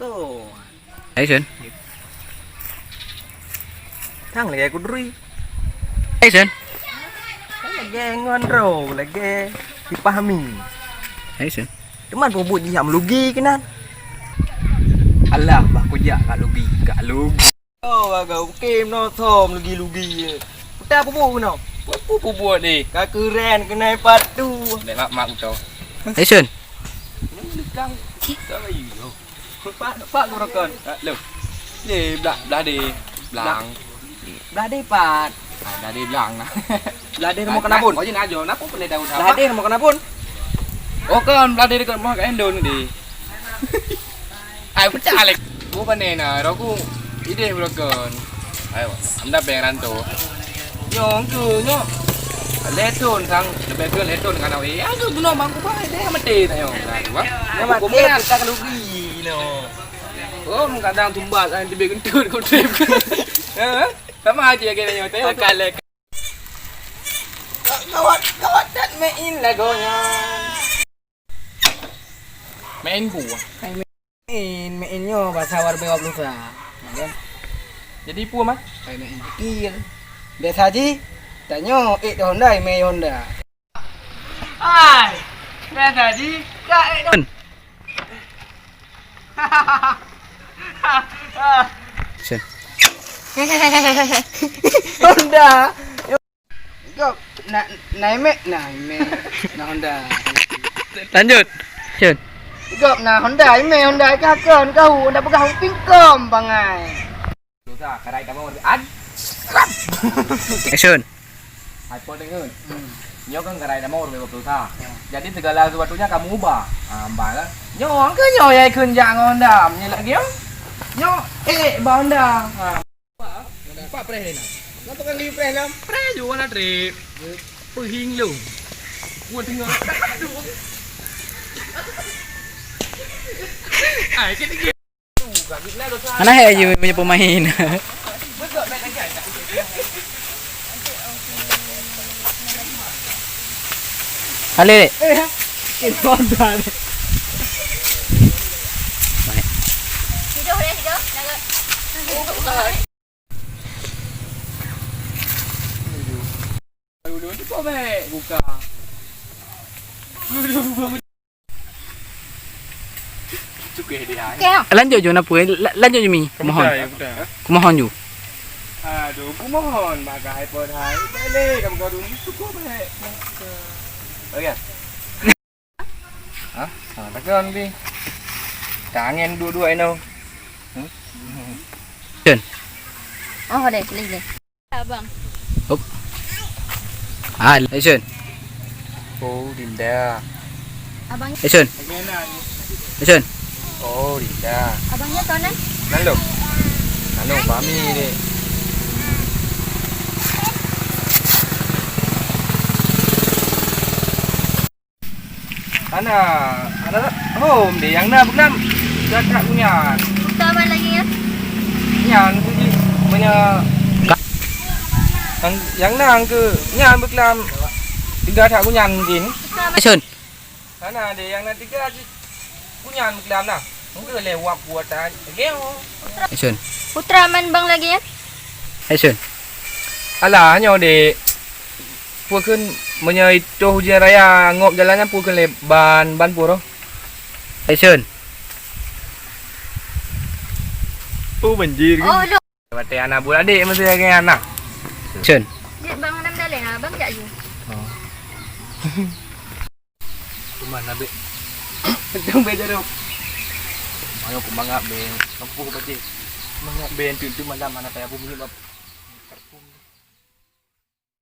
So, Action. thằng lẻ của Rui, Action. lagi ngonro, lagi dipahami. Action. Cuman kau buat jam logi kenan. Alah, bah kau jak kat logi, kat logi. Oh, agak game no thom logi. Kita apa buat no? Apa buat ni? Kak keren kena patu. Nek mak kau. Action. Kang, sorry. Pak kau rakon. Lho. Ni belah di belang. Dah deh pat. Dah di belang nah. Dah deh mau kena pun. Có gì nào giờ nắp bên đây đâu Dah deh mau kena pun. Ô con belah di dekat rumah kat Endon ni. Ai pecah lek. Gua panen nah, aku ide berakon. Ayo, anda pengen tu. Nyong tu nyok. Leton sang lebih ke leton dengan awak. Aku guna mangku pai deh mati tak yo. Wah. Ya mat kita kan logi no. Oh, kadang tumbas ang tibi kentut kau trip. Sama aja kena nyote. Kalek. Kawat dat main lagonya. Main buah. Mainnya bahasa war bewak lusa. Jadi puas mah. Kil. Biasa aja. Tanya Honda, main Honda. Ai. Biasa aja. Kak Action. Honda. Kau naik na Honda. Lanjut. Action. Kau na Honda kakon kau dah pegang pingkom bangai. Dosa, kadai kamu ad. Action. Hyper dengan. Nyo kan kadai kamu berbeza dosa. Jadi segala sesuatunya kamu ubah. Mbak lah. Nyo ke nyo yang kerja Honda, menyelak game. Nyo Honda. Pak preh ni nak. Kenapa kan liu preh nam? Preh juga nak trip. Perhing lu. Gua tinggal. Ai cái kia. Mana hai you punya pemain? Hale. Honda. Hidup deh, hidup. Jangan. Dulu tu kau baik buka. Cukai dia. Keo. Lanjut je nak puai. Lanjut je mi. Kumohon. Kumohon you. Aduh, aku mohon bagai hyper hai. Boleh kamu kau dulu cukup baik. Okey. Hah? Takkan ni. Kangen dua-dua ini. Action. Oh, deh, boleh. Abang. Action. Oh, Dinda. Abang, Action. Action. Oh, Dinda. abangnya tonan. Nalo. Nalo, mami ni. Ana home deh yang nak bukan dah punya. Buka abang lagi ya. Nyan tu punya yang nang ke nyan beklam tiga tak kunyan mungkin. Buka abang. Action. Sana ada yang nak tiga kunyan beklam nah. Mungkin lewat buat aja. Geo. Action. Putra man bang lagi ya. Action. Alah nyo dek. Puakan menyai toh hujan raya ngop jalannya puakan le ban puro. Action. Oh banjir. Oh, lu. Mati anak budak adik mesti dengan anak. Action. Jep bang nam daleng abang jak ju. Kuman abe. Tong be jaro. Ayo ku mangap be. Kampu ku pati. Mangap be tu malam mana payah bumi bab.